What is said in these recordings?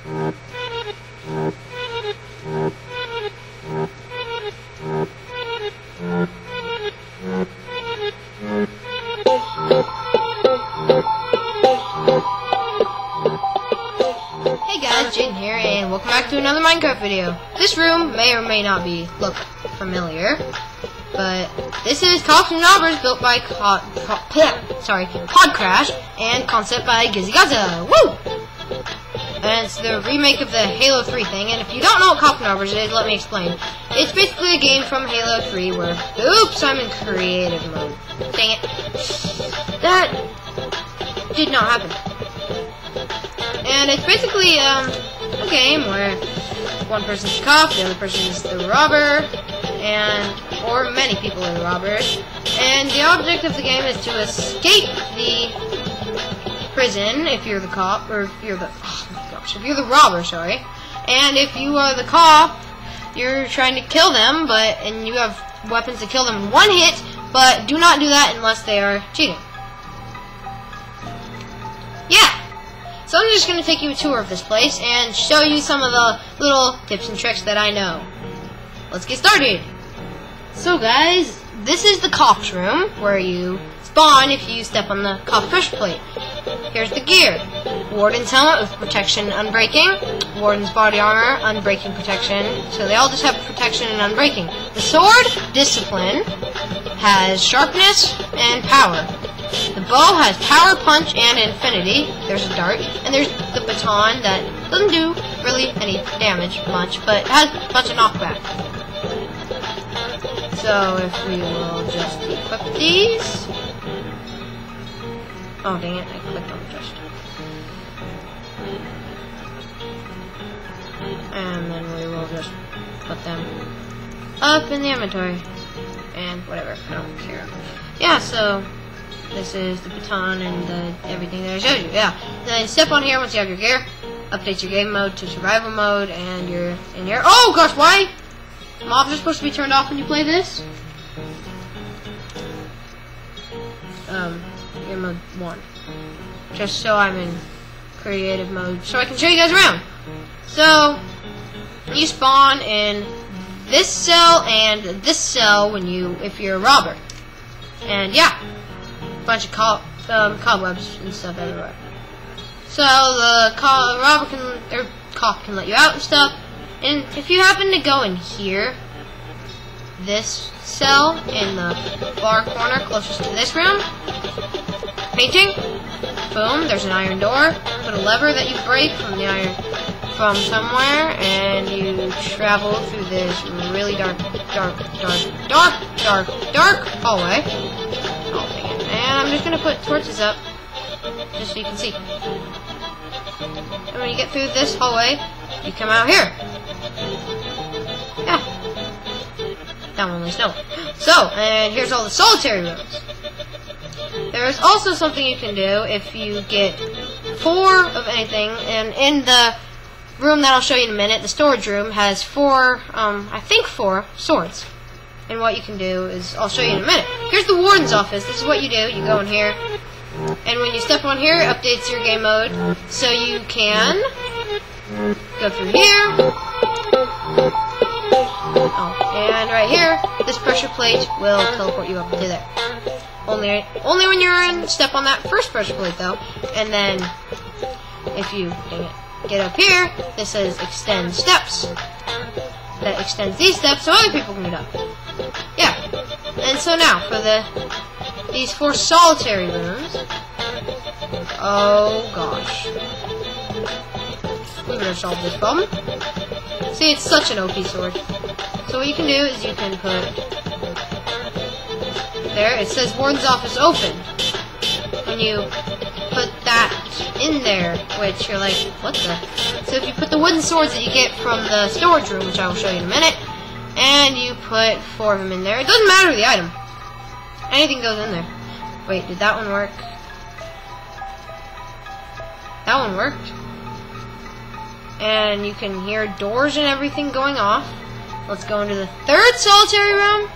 Hey guys, Jaden here, and welcome back to another Minecraft video. This room may or may not look familiar, but this is Cops and Robbers, built by Podcrash and concept by Gizzygaza. Woo! And it's the remake of the Halo 3 thing, and if you don't know what Cops and Robbers is, let me explain. It's basically a game from Halo 3 where, oops, I'm in creative mode. Dang it. That did not happen. And it's basically a game where one person's the cop, the other person is the robber, or many people are the robbers. And the object of the game is to escape the prison if you're the cop, or if you're the if you're the robber, sorry. And if you are the cop, you're trying to kill them, and you have weapons to kill them in one hit, but do not do that unless they are cheating. Yeah. So I'm just going to take you a tour of this place and show you some of the little tips and tricks that I know. Let's get started. So guys, this is the cop's room where you spawn if you step on the cop pressure plate. Here's the gear. Warden's helmet with protection and unbreaking. Warden's body armor, unbreaking protection. So they all just have protection and unbreaking. The sword, discipline, has sharpness and power. The bow has power, punch, and infinity. There's a dart. And there's the baton that doesn't do really any damage much, but has a bunch of knockback. So if we will just equip these. Oh dang it, I clicked on the chest. And then we will just put them up in the inventory. And whatever, I don't care. Yeah, so this is the baton and everything that I showed you. Yeah. Then step on here once you have your gear. Update your game mode to survival mode, and you're in here. Oh gosh, why? Mobs are supposed to be turned off when you play this. Game mode 1. Just so I'm in creative mode, so I can show you guys around. So you spawn in this cell and this cell if you're a robber. And yeah. Bunch of cobwebs and stuff everywhere. So the cop can let you out and stuff. And if you happen to go in here, this cell in the far corner closest to this room, painting, boom, there's an iron door. Put a lever that you break from somewhere, and you travel through this really dark hallway. And I'm just going to put torches up, just so you can see. And when you get through this hallway, you come out here. Yeah. That one lays no. So, and here's all the solitary rooms. There's also something you can do if you get 4 of anything, and in the room that I'll show you in a minute, the storage room has 4, I think 4 swords. And what you can do is, I'll show you in a minute. Here's the Warden's office. This is what you do. You go in here, and when you step on here, it updates your game mode. So you can go through here. Oh, and right here, this pressure plate will teleport you up to there. Only when you're step on that first pressure plate, though. And then, if you get up here, this says extend steps. That extends these steps so other people can get up. Yeah. And so now for these 4 solitary rooms. Oh gosh. We better solve this problem. See, it's such an OP sword. So what you can do is you can put there, it says Warden's office open. When you put that in there, which you're like, what the? So if you put the wooden swords that you get from the storage room, which I will show you in a minute, and you put 4 of them in there, it doesn't matter the item. Anything goes in there. Wait, did that one work? That one worked. And you can hear doors and everything going off. Let's go into the 3rd solitary room.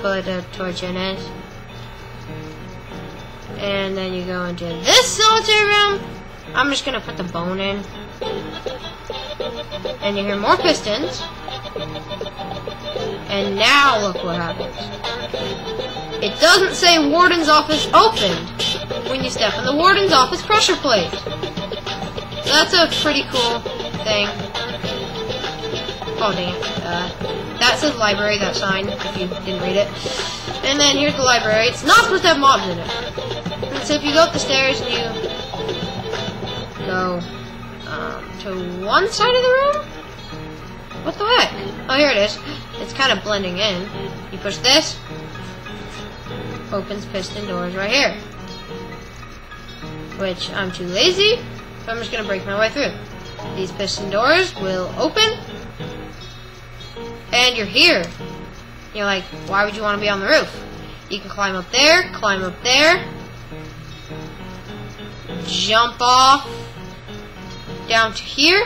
Put a torch in it. And then you go into this solitary room. I'm just gonna put the bone in. And you hear more pistons. And now look what happens. It doesn't say Warden's office opened when you step on the Warden's office pressure plate. So that's a pretty cool thing. Oh dang it. That says library, that sign, if you didn't read it. And then here's the library. It's not supposed to have mobs in it. And so if you go up the stairs and you go to one side of the room? What the heck? Oh, here it is. It's kind of blending in. You push this. Opens piston doors right here. Which I'm too lazy, so I'm just going to break my way through. These piston doors will open. And you're here. You're like, why would you want to be on the roof? You can climb up there, jump off down to here,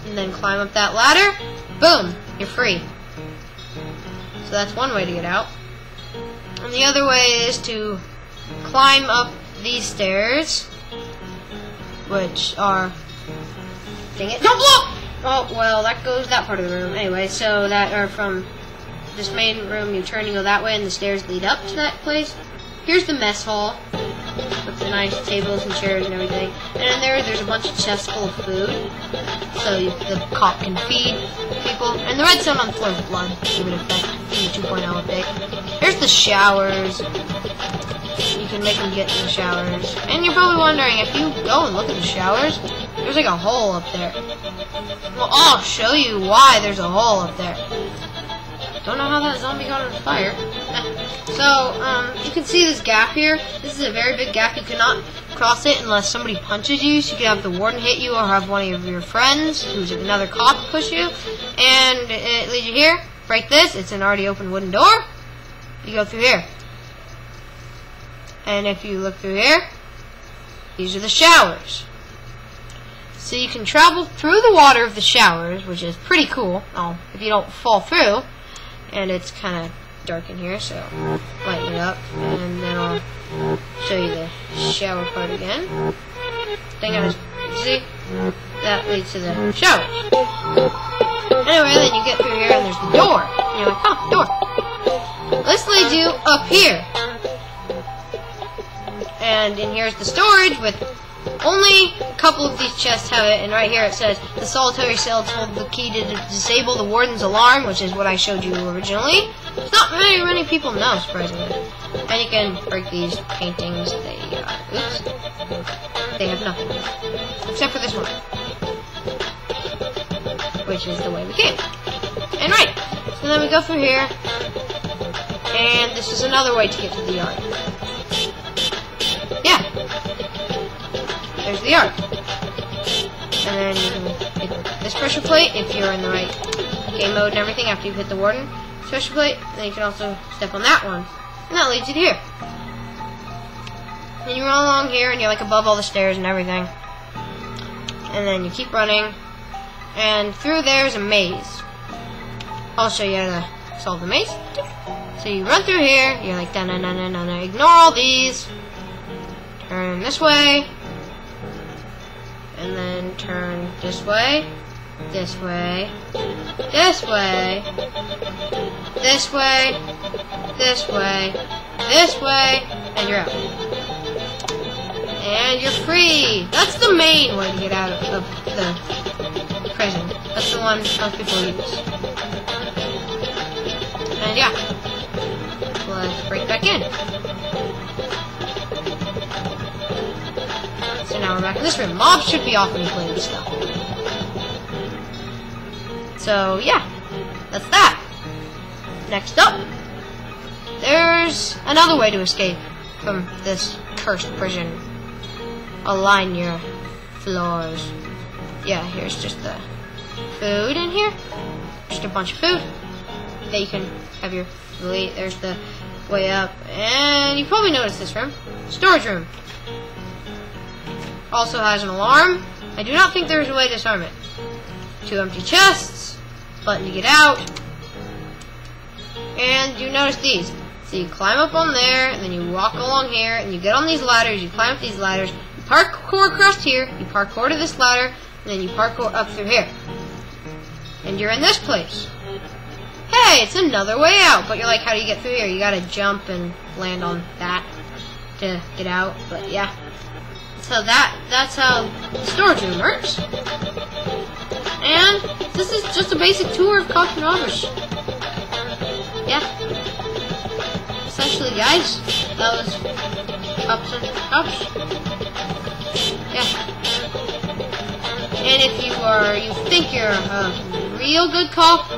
and then climb up that ladder. Boom, you're free. So that's one way to get out. And the other way is to climb up these stairs, which are, dang it, don't blow! Oh, well, that goes that part of the room. Anyway, so that are from this main room, you turn and go that way, and the stairs lead up to that place. Here's the mess hall with the nice tables and chairs and everything. And in there's a bunch of chests full of food, so the cop can feed people. And the redstone on the floor is blood. Give it effect in the 2.0 update. Here's the showers. You can make them get in the showers. And you're probably wondering, if you go and look at the showers, there's like a hole up there. Well, I'll show you why there's a hole up there. Don't know how that zombie got on fire. So, you can see this gap here. This is a very big gap. You cannot cross it unless somebody punches you. So you can have the warden hit you, or have one of your friends, who's another cop, push you. And it leads you here. Break this. It's an already open wooden door. You go through here. And if you look through here, these are the showers. So you can travel through the water of the showers, which is pretty cool. Oh, if you don't fall through. And it's kind of dark in here, so lighten it up. And then I'll show you the shower part again. Dang it, see? That leads to the showers. Anyway, then you get through here, and there's the door. And you're like, oh, door. This leads you up here. And in here's the storage with only a couple of these chests have it, and right here it says the solitary cells hold the key to disable the warden's alarm, which is what I showed you originally. It's not very many people know, surprisingly. And you can break these paintings. They have nothing, except for this one, which is the way we came. And right, so then we go through here, and this is another way to get to the yard. Yeah. There's the yard. And then you can hit this pressure plate if you're in the right game mode and everything after you've hit the warden pressure plate. And then you can also step on that one. And that leads you to here. And you run along here and you're like above all the stairs and everything. And then you keep running. And through there's a maze. I'll show you how to solve the maze. So you run through here, you're like da-na-na-na-na-na. Ignore all these. Turn this way. And then turn this way, this way, this way, this way, this way, this way, and you're out. And you're free! That's the main way to get out of the prison. That's the one most people use. And yeah, let's break back in. So now we're back in this room. Mobs should be off when you play this stuff. So yeah, that's that. Next up, there's another way to escape from this cursed prison. Align your floors. Yeah, here's just the food in here. Just a bunch of food that you can have your food. There's the way up, and you probably noticed this room. Storage room. Also has an alarm. I do not think there's a way to disarm it. 2 empty chests, button to get out, and you notice these. So you climb up on there, and then you walk along here, and you get on these ladders, you climb up these ladders, you parkour across here, you parkour to this ladder, and then you parkour up through here. And you're in this place. Hey, it's another way out. But you're like, how do you get through here? You gotta jump and land on that to get out. But yeah. So that's how the storage room works. And this is just a basic tour of Coffin Robbers. Yeah. Essentially, guys, that was Cops and Cops. Yeah. And if you think you're a real good cop,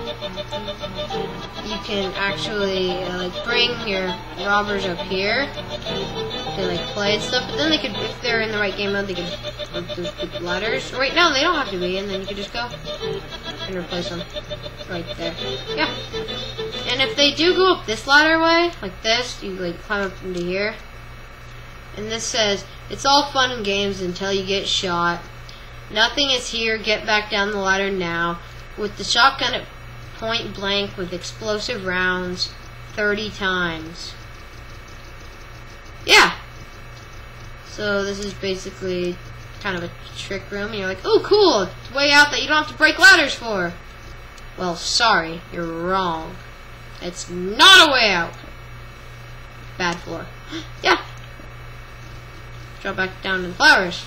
you can actually like bring your robbers up here to like play and stuff. But then they could, if they're in the right game mode, they could like those big ladders. Right now they don't have to be, and then you could just go and replace them right there. Yeah. And if they do go up this ladder way, like this, you like climb up into here. And this says, it's all fun and games until you get shot. Nothing is here. Get back down the ladder now. With the shotgun at point blank with explosive rounds 30 times. Yeah. So this is basically kind of a trick room. And you're like, oh cool, it's a way out that you don't have to break ladders for. Well, sorry, you're wrong. It's not a way out. Bad floor. Yeah. Drop back down to the flowers.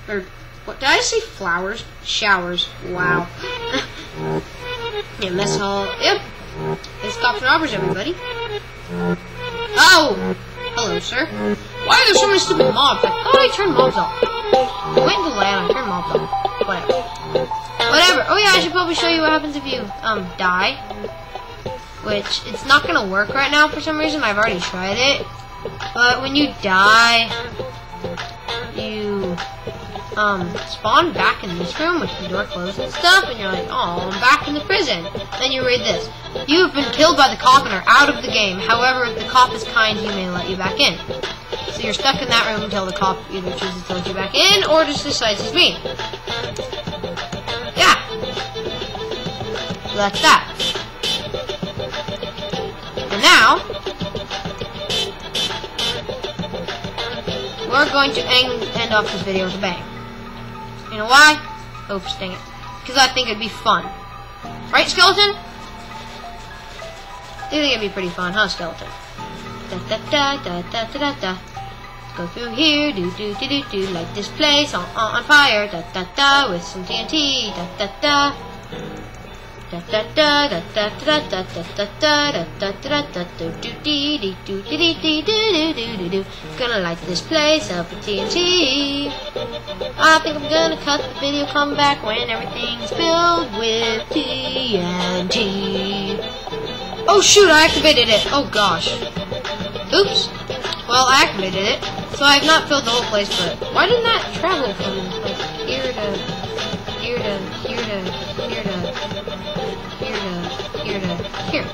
Or, what did I say? Flowers? Showers. Wow. Yeah, mess hall. Yep. It's Cops and Robbers, everybody. Oh! Hello, sir. Why are there so many stupid mobs? Like, how do I turn mobs off? I went into land, I turned mobs off. Whatever. Oh yeah, I should probably show you what happens if you, die. Which, it's not gonna work right now for some reason. I've already tried it. But when you die, you spawn back in this room with the door closed and stuff, and you're like, oh, I'm back in the prison. Then you read this. You have been killed by the cop and are out of the game. However, if the cop is kind, he may let you back in. So you're stuck in that room until the cop either chooses to let you back in or just decides he's mean. Yeah. So that's that. And now, we're going to end off this video with a bang. You know why? Oops, dang it. Because I think it'd be fun. Right, Skeleton? I think it'd be pretty fun, huh, Skeleton? Da da da da da da da da. Go through here, do do do do do, light this place on fire, da da da, with some TNT, da da da. Da da da da da da da da da da da da da do do dee dee do dee dee dee do do do do. Gonna light this place up with TNT. I think I'm gonna cut the video, come back when everything's filled with TNT. Oh shoot, I activated it. Oh gosh. Oops. Well, I activated it, so I have not filled the whole place, but why didn't that travel from like here to here to here to here to here. Yeah, here.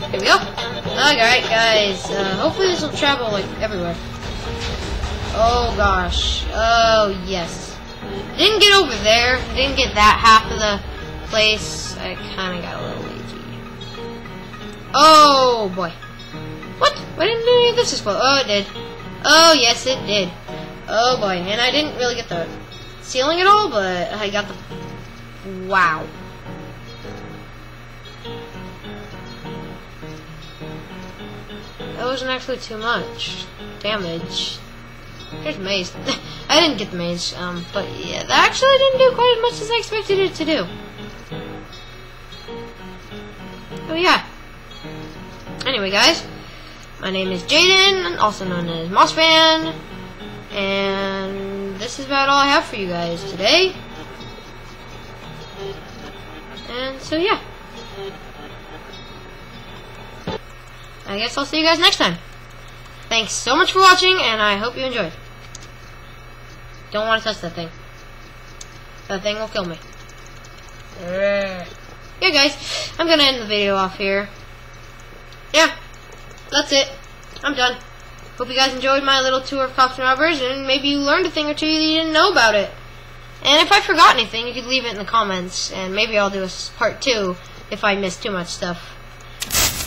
Here we go. Alright, guys. Hopefully this will travel, like, everywhere. Oh, gosh. Oh, yes. Didn't get over there. Didn't get that half of the place. I kind of got a little lazy. Oh, boy. What? Why didn't any of this explode? Oh, it did. Oh, yes, it did. Oh, boy. And I didn't really get the ceiling at all, but I got the... Wow. That wasn't actually too much damage. Here's maze. I didn't get the maze, but yeah, that actually didn't do quite as much as I expected it to do. Oh yeah. Anyway, guys, my name is Jaden, also known as Mossfan, and this is about all I have for you guys today. And so yeah. I guess I'll see you guys next time. Thanks so much for watching, and I hope you enjoyed. Don't want to touch that thing. That thing will kill me. Yeah, guys, I'm gonna end the video off here. Yeah, that's it. I'm done. Hope you guys enjoyed my little tour of Cops and Robbers, and maybe you learned a thing or two that you didn't know about it. And if I forgot anything, you could leave it in the comments, and maybe I'll do a part 2 if I miss too much stuff.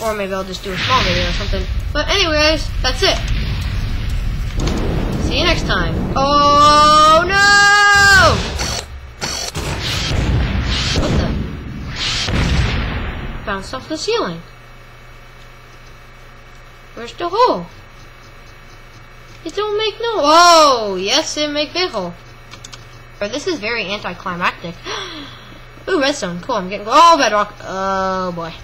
Or maybe I'll just do a small video or something. But anyways, that's it. See you next time. Oh no! What the? Bounced off the ceiling. Where's the hole? It don't make no. Oh, yes, it make big hole. This is very anticlimactic. Ooh, redstone. Cool. I'm getting. Oh, bedrock. Oh boy.